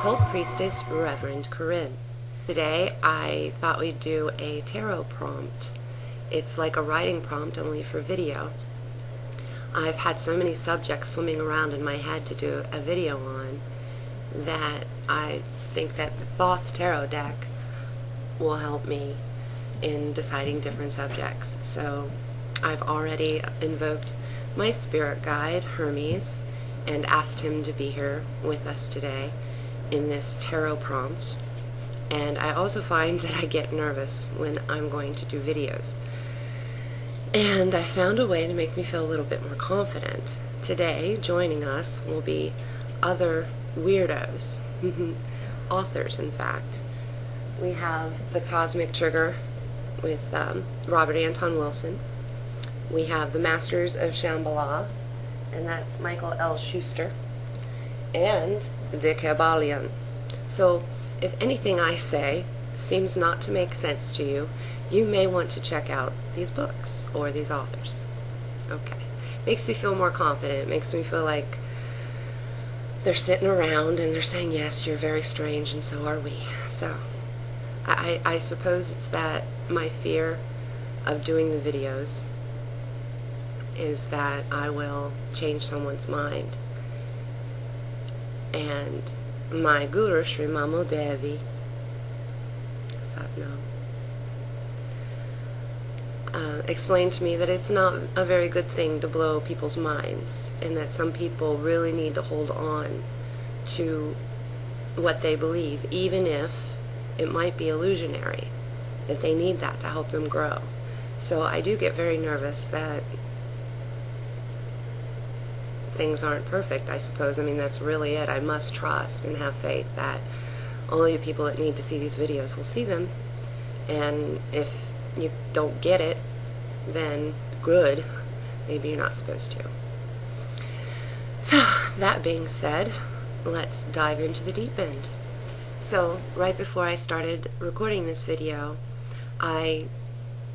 Occult Priestess Reverend Corinne. Today I thought we'd do a tarot prompt. It's like a writing prompt, only for video. I've had so many subjects swimming around in my head to do a video on that I think that the Thoth Tarot deck will help me in deciding different subjects. So I've already invoked my spirit guide, Hermes, and asked him to be here with us today in this tarot prompt. And I also find that I get nervous when I'm going to do videos. And I found a way to make me feel a little bit more confident. Today, joining us will be other weirdos, authors in fact. We have The Cosmic Trigger with Robert Anton Wilson. We have The Masters of Shambhala, and that's Michael L. Schuster, and The Kabbalion. So if anything I say seems not to make sense to you, you may want to check out these books or these authors. Okay. Makes me feel more confident. It makes me feel like they're sitting around and they're saying, yes, you're very strange and so are we. So I suppose it's that my fear of doing the videos is that I will change someone's mind. And my guru, Sri Mamo Devi, Satnam, explained to me that it's not a very good thing to blow people's minds, and that some people really need to hold on to what they believe, even if it might be illusionary, that they need that to help them grow. So I do get very nervous that things aren't perfect, I suppose. I mean, that's really it. I must trust and have faith that only the people that need to see these videos will see them. And if you don't get it, then good. Maybe you're not supposed to. So, that being said, let's dive into the deep end. So, right before I started recording this video, I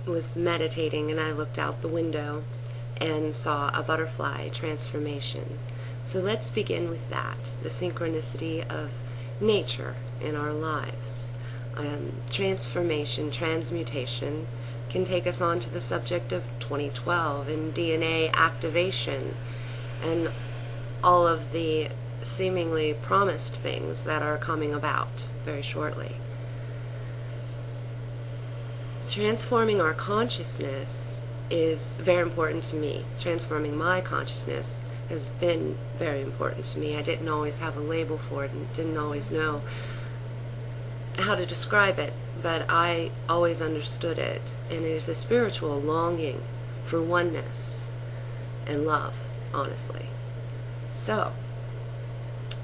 was meditating and I looked out the window and saw a butterfly transformation. So let's begin with that, the synchronicity of nature in our lives. Transformation, transmutation can take us on to the subject of 2012 and DNA activation and all of the seemingly promised things that are coming about very shortly. Transforming our consciousness is very important to me. Transforming my consciousness has been very important to me. I didn't always have a label for it and didn't always know how to describe it, but I always understood it, and it is a spiritual longing for oneness and love, honestly. So,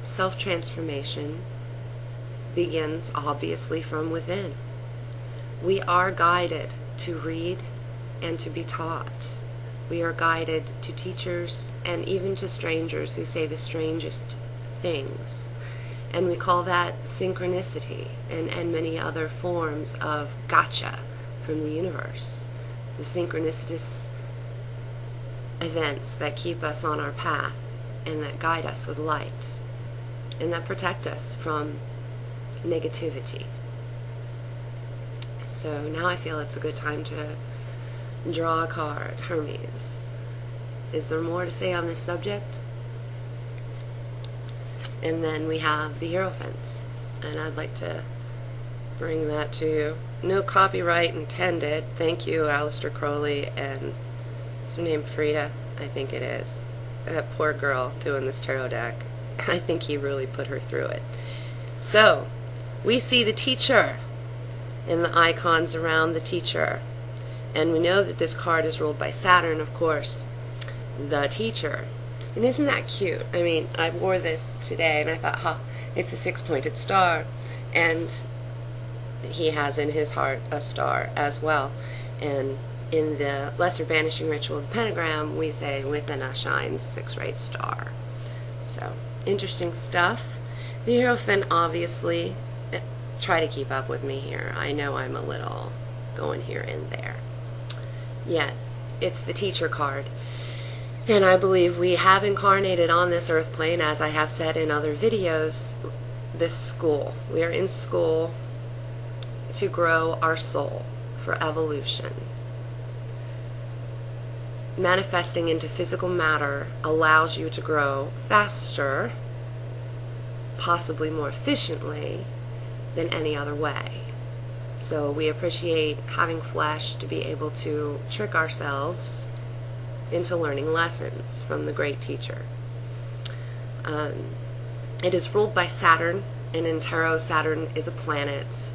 self-transformation begins obviously from within. We are guided to read and to be taught. We are guided to teachers and even to strangers who say the strangest things. And we call that synchronicity and many other forms of gotcha from the universe. The synchronicitous events that keep us on our path and that guide us with light and that protect us from negativity. So now I feel it's a good time to draw a card. Hermes. Is there more to say on this subject? And then we have the Hierophant, and I'd like to bring that to you. No copyright intended. Thank you, Aleister Crowley, and what's her name? Frida, I think it is. That poor girl doing this tarot deck. I think he really put her through it. So, we see the teacher and the icons around the teacher. And we know that this card is ruled by Saturn, of course, the teacher. And isn't that cute? I mean, I wore this today and I thought, huh, it's a six-pointed star. And he has in his heart a star as well. And in the lesser banishing ritual of the pentagram, we say, within us shines six-rayed star. So, interesting stuff. The Hierophant, obviously, try to keep up with me here. I know I'm a little going here and there. Yet, it's the teacher card. And I believe we have incarnated on this earth plane, as I have said in other videos, this school. We are in school to grow our soul for evolution. Manifesting into physical matter allows you to grow faster, possibly more efficiently, than any other way. So we appreciate having flesh to be able to trick ourselves into learning lessons from the great teacher. It is ruled by Saturn, and in tarot, Saturn is a planet.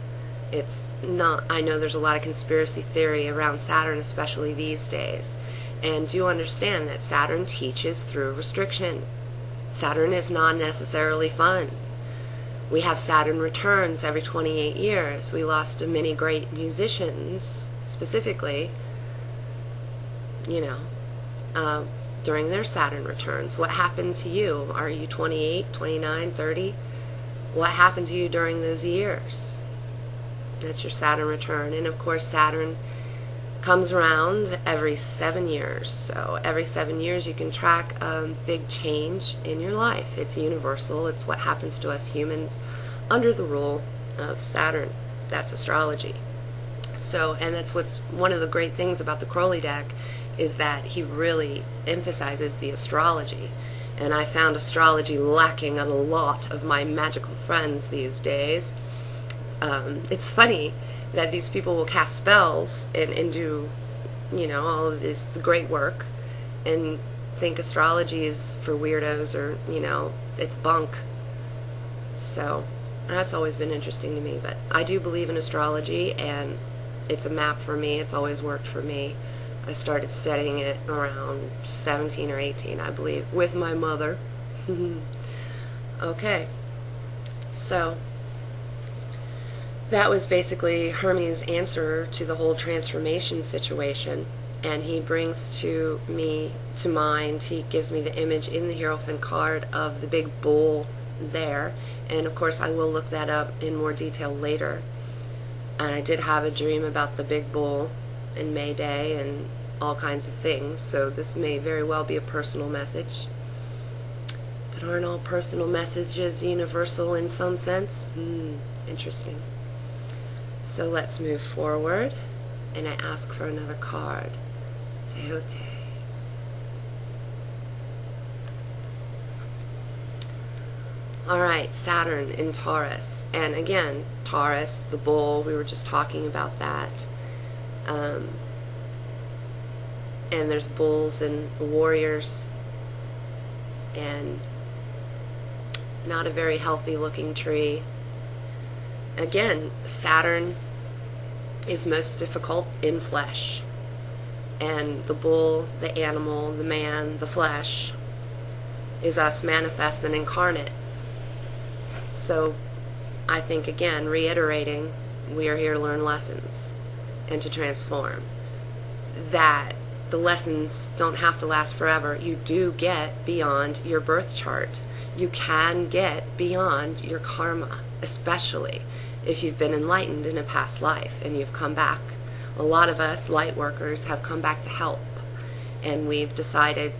It's not, I know there's a lot of conspiracy theory around Saturn, especially these days. And do understand that Saturn teaches through restriction. Saturn is not necessarily fun. We have Saturn returns every 28 years. We lost many great musicians, specifically, during their Saturn returns. What happened to you? Are you 28, 29, 30? What happened to you during those years? That's your Saturn return. And of course, Saturn comes around every 7 years. So every 7 years you can track a big change in your life. It's universal. It's what happens to us humans under the rule of Saturn. That's astrology. So, and that's what's one of the great things about the Crowley deck, is that he really emphasizes the astrology. And I found astrology lacking on a lot of my magical friends these days. It's funny that these people will cast spells and do, all of this great work, and think astrology is for weirdos, or, it's bunk. So that's always been interesting to me. But I do believe in astrology, and it's a map for me. It's always worked for me. I started studying it around 17 or 18, I believe, with my mother. Okay, so that was basically Hermes' answer to the whole transformation situation. And he brings to mind, he gives me the image in the Hierophant card of the big bull there. And of course I will look that up in more detail later. And I did have a dream about the big bull and May Day and all kinds of things. So this may very well be a personal message. But aren't all personal messages universal in some sense? Interesting. So let's move forward, and I ask for another card. Teote. Alright, Saturn in Taurus. And again, Taurus, the bull, we were just talking about that. And there's bulls and warriors, and not a very healthy looking tree. Again, Saturn is most difficult in flesh, and the bull, the animal, the man, the flesh is us manifest and incarnate. So I think, again, reiterating, we are here to learn lessons and to transform. That the lessons don't have to last forever. You do get beyond your birth chart. You can get beyond your karma, especially if you've been enlightened in a past life and you've come back. A lot of us light workers have come back to help, and we've decided,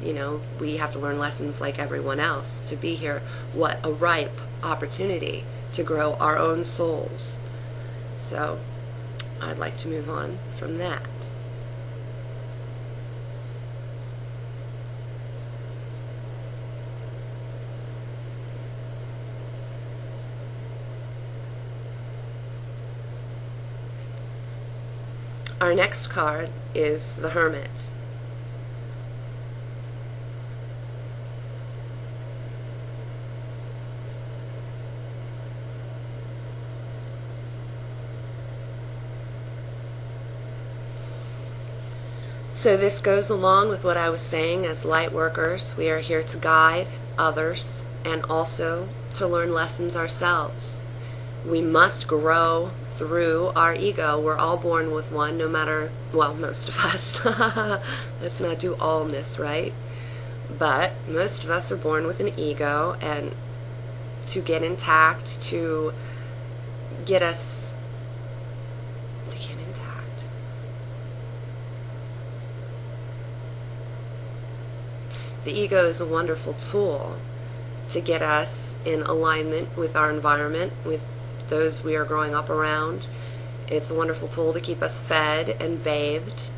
we have to learn lessons like everyone else to be here. What a ripe opportunity to grow our own souls. So I'd like to move on from that. Our next card is the Hermit. So this goes along with what I was saying. As light workers, we are here to guide others and also to learn lessons ourselves. We must grow through our ego. We're all born with one, no matter, well, most of us. Let's not do allness, right? But most of us are born with an ego, and to get intact, to get us to get intact. The ego is a wonderful tool, to get us in alignment with our environment, with those we are growing up around. It's a wonderful tool to keep us fed and bathed,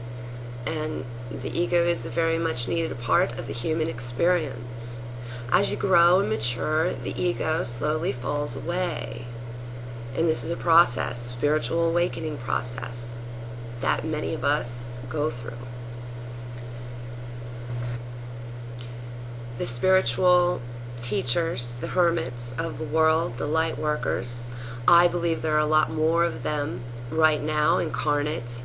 and the ego is a very much needed part of the human experience. As you grow and mature, the ego slowly falls away. And this is a process, spiritual awakening process, that many of us go through. The spiritual teachers, the hermits of the world, the light workers, I believe there are a lot more of them right now incarnate.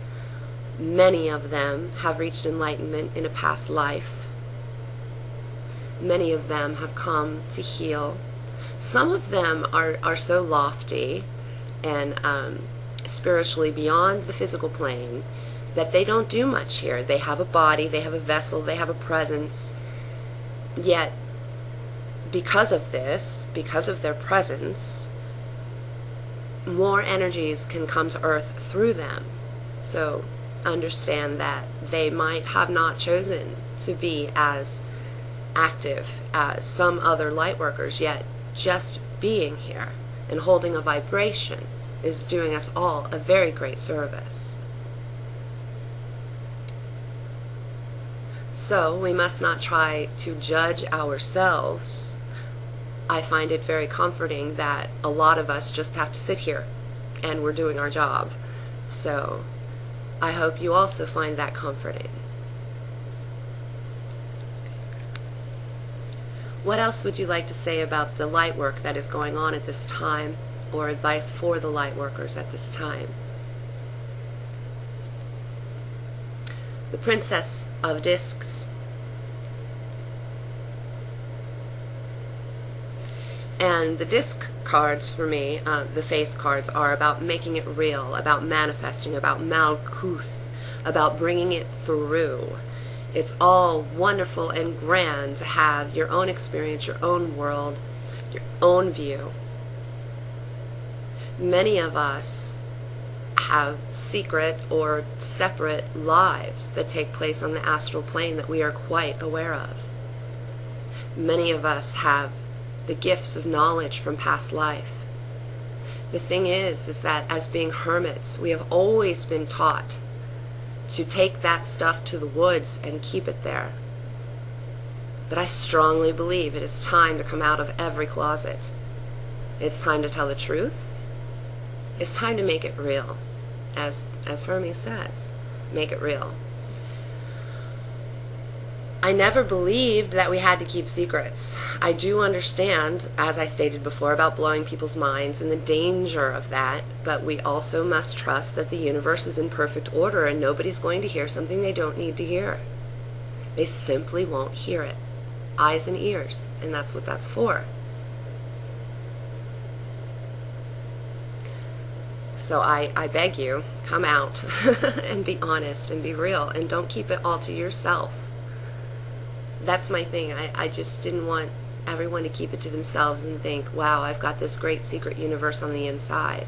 Many of them have reached enlightenment in a past life. Many of them have come to heal. Some of them are so lofty and spiritually beyond the physical plane that they don't do much here. They have a body, they have a vessel, they have a presence. Yet, because of this, because of their presence, more energies can come to Earth through them. So understand that they might have not chosen to be as active as some other light workers, yet just being here and holding a vibration is doing us all a very great service. So we must not try to judge ourselves. I find it very comforting that a lot of us just have to sit here and we're doing our job. So I hope you also find that comforting. What else would you like to say about the light work that is going on at this time, or advice for the light workers at this time? The Princess of Discs. And the disc cards for me, the face cards, are about making it real, about manifesting, about Malkuth, about bringing it through. It's all wonderful and grand to have your own experience, your own world, your own view. Many of us have secret or separate lives that take place on the astral plane that we are quite aware of. Many of us have the gifts of knowledge from past life. The thing is that as being hermits, we have always been taught to take that stuff to the woods and keep it there. But I strongly believe it is time to come out of every closet. It's time to tell the truth. It's time to make it real. As Hermes says, make it real. I never believed that we had to keep secrets. I do understand, as I stated before, about blowing people's minds and the danger of that, but we also must trust that the universe is in perfect order and nobody's going to hear something they don't need to hear. They simply won't hear it. Eyes and ears, and that's what that's for. So I beg you, come out and be honest and be real, and don't keep it all to yourself. That's my thing. I just didn't want everyone to keep it to themselves and think, wow, I've got this great secret universe on the inside.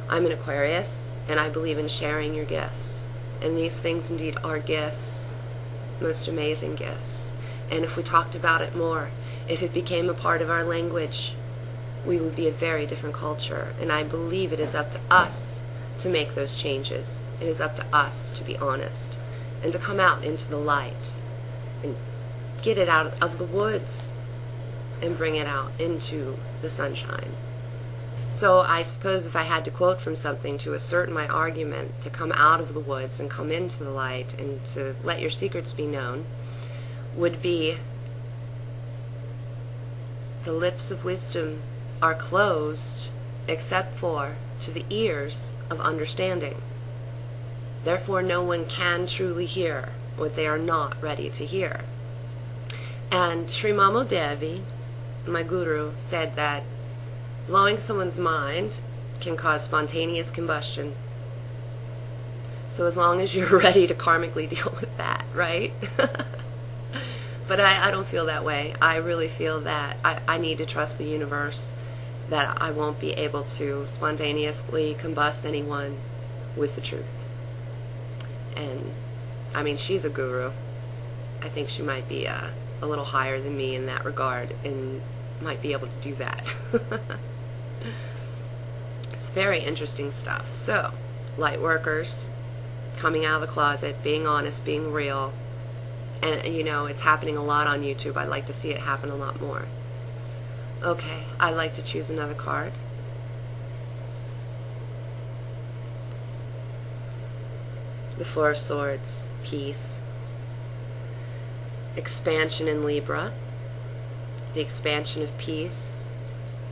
I'm an Aquarius, and I believe in sharing your gifts. And these things indeed are gifts, most amazing gifts. And if we talked about it more, if it became a part of our language, we would be a very different culture. And I believe it is up to us to make those changes. It is up to us to be honest and to come out into the light and get it out of the woods and bring it out into the sunshine. So I suppose if I had to quote from something to assert my argument to come out of the woods and come into the light and to let your secrets be known, would be, the lips of wisdom are closed except for to the ears of understanding. Therefore no one can truly hear what they are not ready to hear. And Sri Mamo Devi, my guru, said that blowing someone's mind can cause spontaneous combustion. So as long as you're ready to karmically deal with that, right? But I don't feel that way. I really feel that I need to trust the universe, that I won't be able to spontaneously combust anyone with the truth. And, I mean, she's a guru. I think she might be a little higher than me in that regard, in might be able to do that. It's very interesting stuff. So, light workers, coming out of the closet, being honest, being real. And, you know, it's happening a lot on YouTube. I'd like to see it happen a lot more. Okay, I'd like to choose another card. The Four of Swords, peace. Expansion in Libra. The expansion of peace.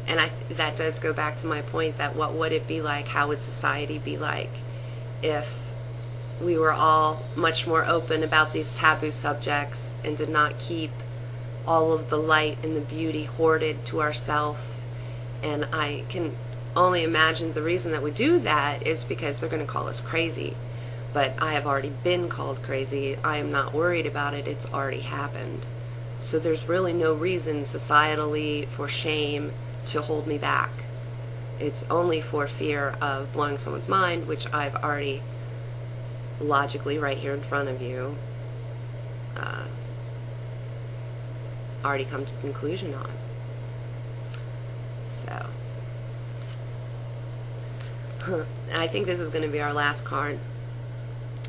And that does go back to my point that what would it be like, how would society be like if we were all much more open about these taboo subjects and did not keep all of the light and the beauty hoarded to ourselves. And I can only imagine the reason that we do that is because they're going to call us crazy. But I have already been called crazy. I am not worried about it. It's already happened. So there's really no reason societally for shame to hold me back. It's only for fear of blowing someone's mind, which I've already logically right here in front of you already come to the conclusion on. So I think this is going to be our last card,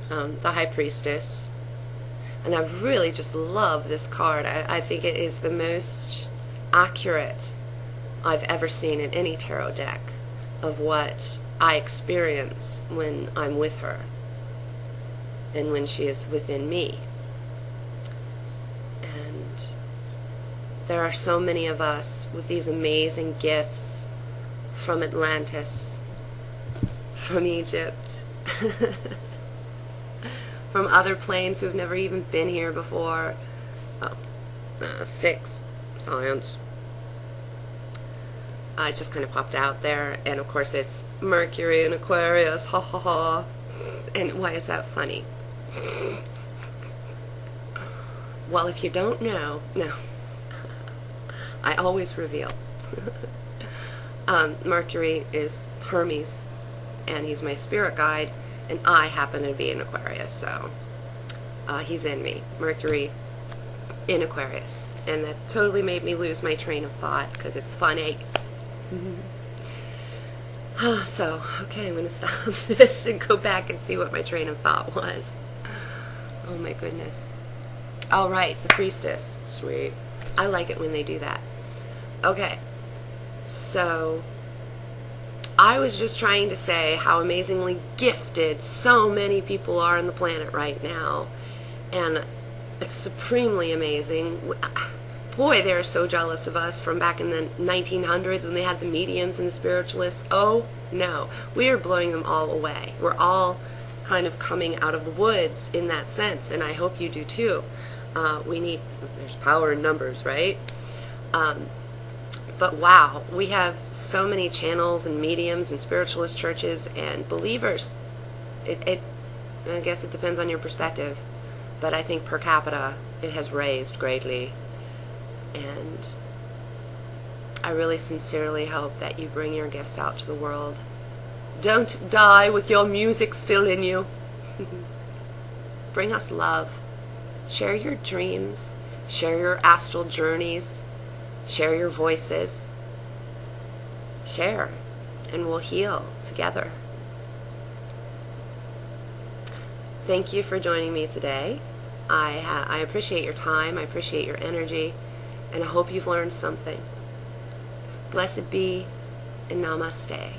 the High Priestess. And I really just love this card. I think it is the most accurate I've ever seen in any tarot deck of what I experience when I'm with her and when she is within me. And there are so many of us with these amazing gifts from Atlantis, from Egypt, from other planes who've never even been here before. 6, science. It just kind of popped out there, and of course it's Mercury and Aquarius, ha ha ha. And why is that funny? Well, if you don't know, no, I always reveal. Mercury is Hermes, and he's my spirit guide, and I happen to be in Aquarius, so he's in me. Mercury in Aquarius, and that totally made me lose my train of thought because it's funny. So, okay, I'm going to stop this and go back and see what my train of thought was. Oh my goodness. All right, the Priestess. Sweet. I like it when they do that. Okay, so I was just trying to say how amazingly gifted so many people are on the planet right now. And it's supremely amazing. Boy, they're so jealous of us from back in the 1900s when they had the mediums and the spiritualists. Oh, no. We are blowing them all away. We're all kind of coming out of the woods in that sense, and I hope you do too. There's power in numbers, right? But wow, we have so many channels and mediums and spiritualist churches and believers. I guess it depends on your perspective, but I think per capita it has raised greatly. And I really sincerely hope that you bring your gifts out to the world. Don't die with your music still in you. Bring us love. Share your dreams. Share your astral journeys. Share your voices. Share, and we'll heal together. Thank you for joining me today. I appreciate your time. I appreciate your energy. And I hope you've learned something. Blessed be, and Namaste.